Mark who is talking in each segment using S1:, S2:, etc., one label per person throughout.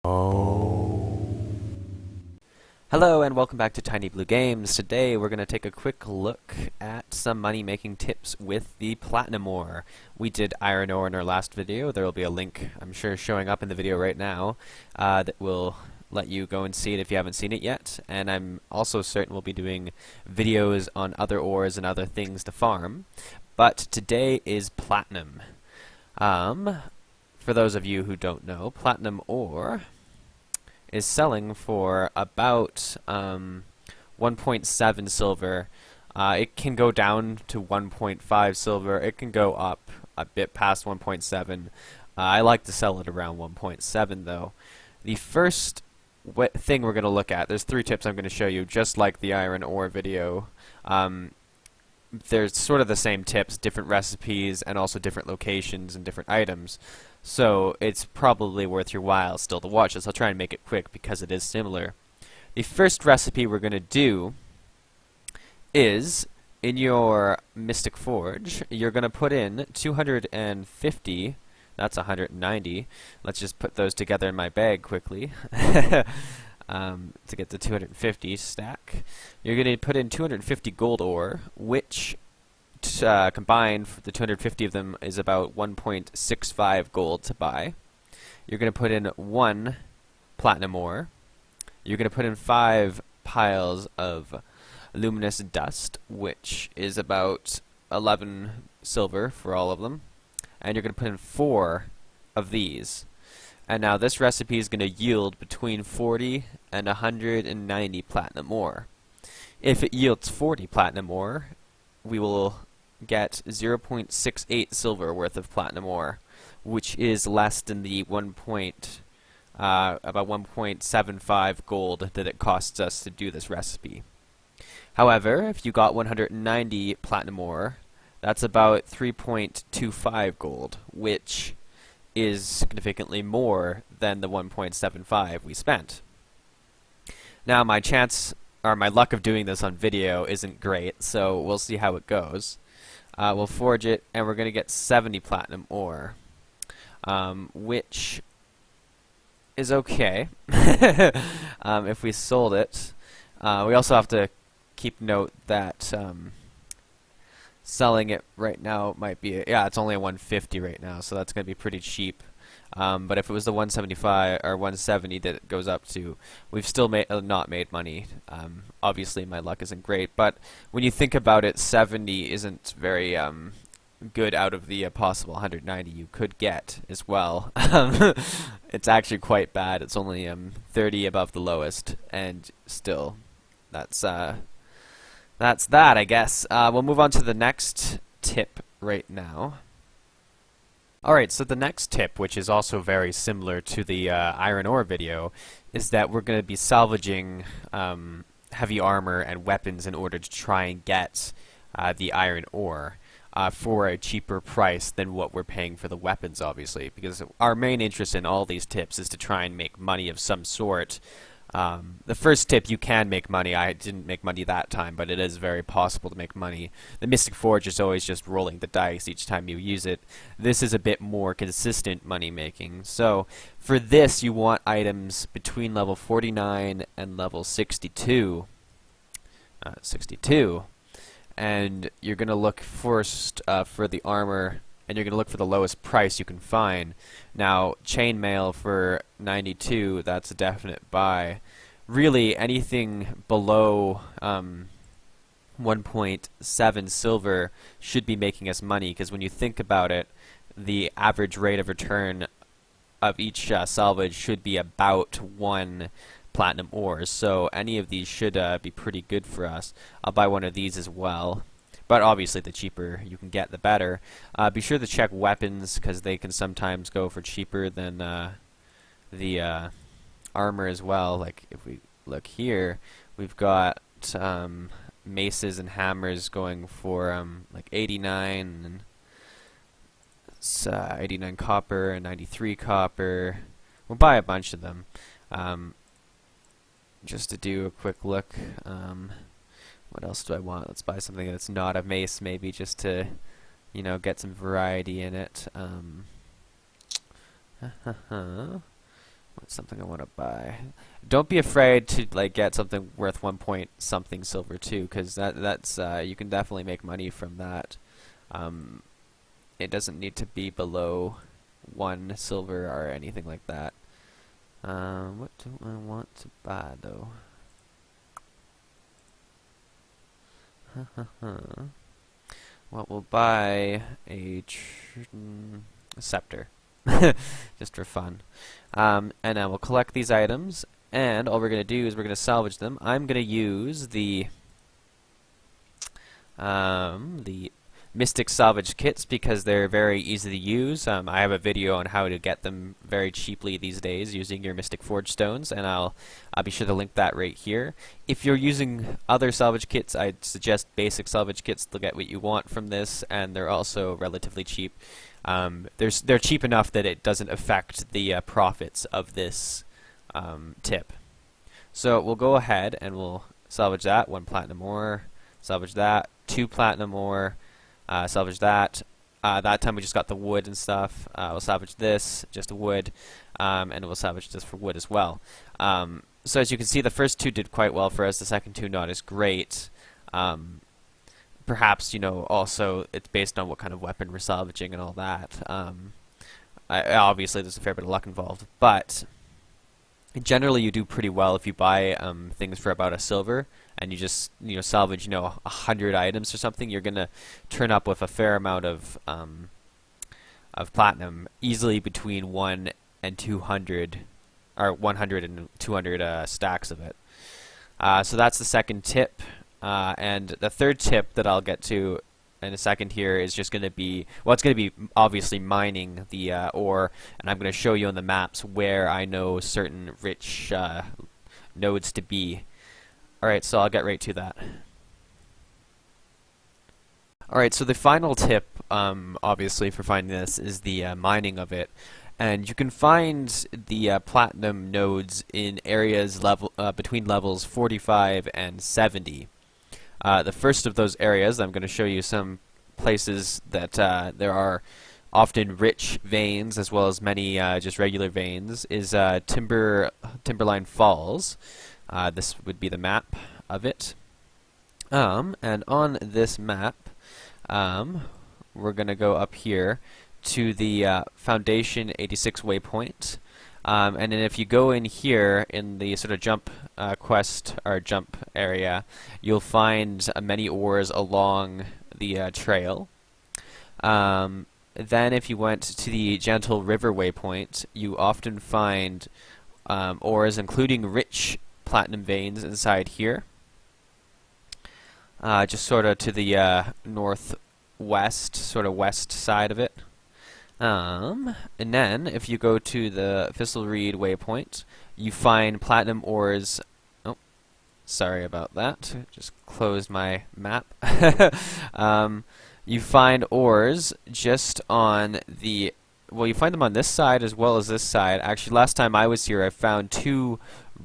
S1: Hello and welcome back to Tiny Blue Games. Today we're going to take a quick look at some money-making tips with the platinum ore. We did iron ore in our last video. There will be a link, I'm sure, showing up in the video right now that will let you go and see it if you haven't seen it yet. And I'm also certain we'll be doing videos on other ores and other things to farm. But today is platinum. For those of you who don't know, platinum ore is selling for about 1.7 silver. It can go down to 1.5 silver. It can go up a bit past 1.7. I like to sell it around 1.7 though. The first thing we're going to look at, there's 3 tips I'm going to show you, just like the iron ore video. There's sort of the same tips, different recipes, and also different locations and different items. So it's probably worth your while still to watch this. I'll try and make it quick because it is similar. The first recipe we're going to do is, in your Mystic Forge, you're going to put in 250, that's 190. Let's just put those together in my bag quickly. To get the 250 stack. You're going to put in 250 gold ore, which combined for the 250 of them is about 1.65 gold to buy. You're going to put in 1 platinum ore. You're going to put in 5 piles of luminous dust, which is about 11 silver for all of them. And you're going to put in 4 of these. And now this recipe is going to yield between 40 and 190 platinum ore. If it yields 40 platinum ore, we will get 0.68 silver worth of platinum ore, which is less than the about 1.75 gold that it costs us to do this recipe. However, if you got 190 platinum ore, that's about 3.25 gold, which is significantly more than the 1.75 we spent. Now my luck of doing this on video isn't great, so we'll see how it goes. We'll forge it, and we're going to get 70 platinum ore, which is okay if we sold it. We also have to keep note that selling it right now might be, it's only a 150 right now, so that's going to be pretty cheap. But if it was the 175 or 170 that it goes up to, we've still not made money. Obviously, my luck isn't great, but when you think about it, 70 isn't very good out of the possible 190 you could get as well. It's actually quite bad. It's only 30 above the lowest, and still, that's that, I guess. We'll move on to the next tip right now. Alright, so the next tip, which is also very similar to the iron ore video, is that we're going to be salvaging heavy armor and weapons in order to try and get the iron ore for a cheaper price than what we're paying for the weapons, obviously, because our main interest in all these tips is to try and make money of some sort. The first tip, you can make money. I didn't make money that time, but it is very possible to make money. The Mystic Forge is always just rolling the dice each time you use it. This is a bit more consistent money making. So for this, you want items between level 49 and level 62. And you're going to look first for the armor, and you're going to look for the lowest price you can find. Now, chainmail for 92, that's a definite buy. Really, anything below 1.7 silver should be making us money, because when you think about it, the average rate of return of each salvage should be about 1 platinum ore. So any of these should be pretty good for us. I'll buy one of these as well. But obviously, the cheaper you can get, the better. Be sure to check weapons, because they can sometimes go for cheaper than the armor as well. Like, if we look here, we've got maces and hammers going for like 89, and 89 copper and 93 copper. We'll buy a bunch of them. Just to do a quick look. What else do I want? Let's buy something that's not a mace, maybe, just to, get some variety in it. What's something I want to buy? Don't be afraid to like get something worth 1 point something silver too, because that's you can definitely make money from that. Um, it doesn't need to be below 1 silver or anything like that. What do I want to buy though? Well, we'll buy a scepter, just for fun. And then we'll collect these items, and all we're going to do is we're going to salvage them. I'm going to use the Mystic Salvage Kits because they're very easy to use. I have a video on how to get them very cheaply these days using your Mystic Forge Stones, and I'll be sure to link that right here. If you're using other salvage kits, I'd suggest basic salvage kits to get what you want from this, and they're also relatively cheap. They're cheap enough that it doesn't affect the profits of this tip. So we'll go ahead and we'll salvage that, 1 platinum ore, salvage that, 2 platinum ore, salvage that. That time we just got the wood and stuff. We'll salvage this, just wood, and we'll salvage this for wood as well. So as you can see, the first 2 did quite well for us. The second 2 not as great. Perhaps, you know, also it's based on what kind of weapon we're salvaging and all that. Obviously, there's a fair bit of luck involved, but generally you do pretty well if you buy things for about a silver and you just salvage 100 items or something. You're gonna turn up with a fair amount of platinum, easily between 1 and 200 or 100 and 200 stacks of it. So that's the second tip. And the third tip that I'll get to in a second here is just going to be, well, it's going to be obviously mining the ore, and I'm going to show you on the maps where I know certain rich nodes to be. Alright, so I'll get right to that. Alright, so the final tip, obviously, for finding this is the mining of it. And you can find the platinum nodes in areas between levels 45 and 70. The first of those areas, I'm going to show you some places that there are often rich veins as well as many just regular veins, is Timberline Falls. This would be the map of it. And on this map, we're going to go up here to the Foundation 86 waypoint. And then if you go in here in the sort of jump quest or jump area, you'll find many ores along the trail. Then if you went to the Gentle River waypoint, you often find ores including rich platinum veins inside here. Just sort of to the northwest, sort of west side of it. And then, if you go to the Thistlereed waypoint, you find platinum ores. Oh, sorry about that. Just closed my map. You find ores just on the. Well, you find them on this side as well as this side. Actually, last time I was here, I found 2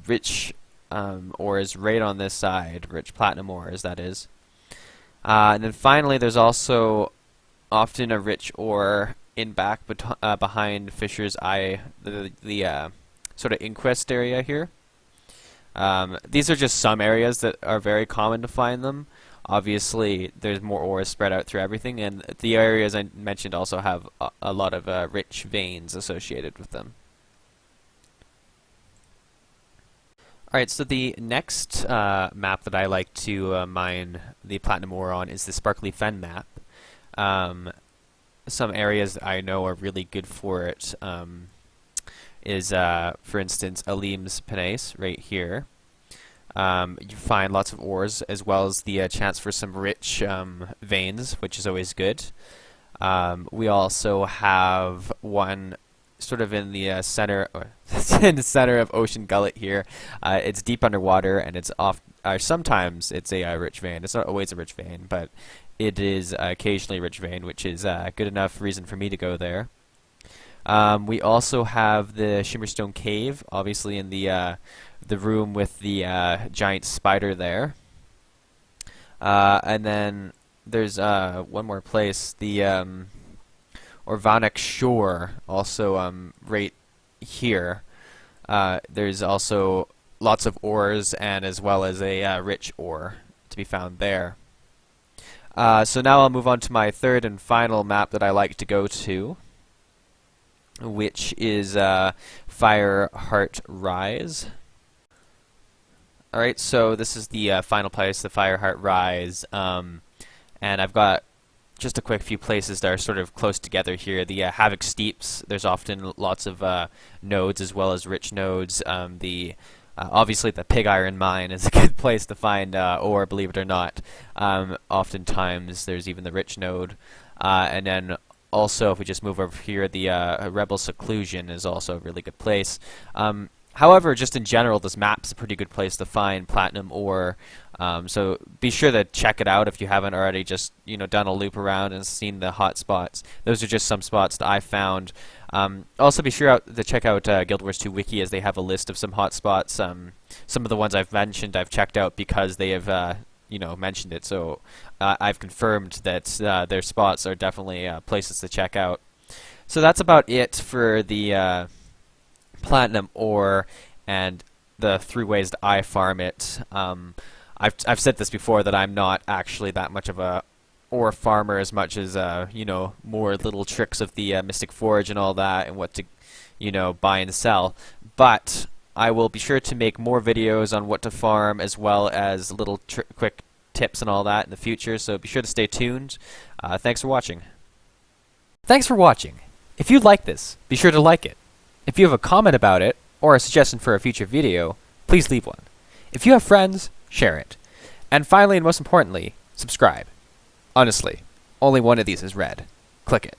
S1: rich ores right on this side. Rich platinum ores, that is. And then finally, there's also often a rich ore in back behind Fisher's Eye, the sort of inquest area here. These are just some areas that are very common to find them. Obviously, there's more ores spread out through everything, and the areas I mentioned also have a lot of rich veins associated with them. Alright, so the next map that I like to mine the platinum ore on is the Sparkly Fen Map. Some areas that I know are really good for it is, for instance, Alim's Penance right here. You find lots of ores as well as the chance for some rich veins, which is always good. We also have one sort of in the center, or in the center of Ocean Gullet here. It's deep underwater, and it's sometimes it's a rich vein. It's not always a rich vein, but it is occasionally a rich vein, which is good enough reason for me to go there. We also have the Shimmerstone Cave, obviously in the room with the giant spider there. And then there's one more place, the Orvanek Shore, also right here. There's also lots of ores and as well as a rich ore to be found there. So now I'll move on to my third and final map that I like to go to, which is Fireheart Rise. Alright, so this is the final place, the Fireheart Rise, and I've got just a quick few places that are sort of close together here. The Havoc Steeps, there's often lots of nodes as well as rich nodes. Obviously the Pig Iron Mine is a good place to find ore, believe it or not. Oftentimes there's even the rich node. And then also, if we just move over here, the Rebel Seclusion is also a really good place. However, just in general, this map's a pretty good place to find platinum ore. So be sure to check it out if you haven't already just done a loop around and seen the hot spots. Those are just some spots that I found. Also be sure to check out Gw2 Wiki, as they have a list of some hot spots. Some of the ones I've mentioned I've checked out because they have mentioned it. So I've confirmed that their spots are definitely places to check out. So that's about it for the platinum ore and the 3 ways that I farm it. I've said this before, that I'm not actually that much of a ore farmer, as much as more little tricks of the Mystic Forge and all that, and what to buy and sell. But I will be sure to make more videos on what to farm, as well as little quick tips and all that in the future, so be sure to stay tuned. Thanks for watching. Thanks for watching. If you like this, be sure to like it. If you have a comment about it, or a suggestion for a future video, please leave one. If you have friends, share it. And finally, and most importantly, subscribe. Honestly, only one of these is red. Click it.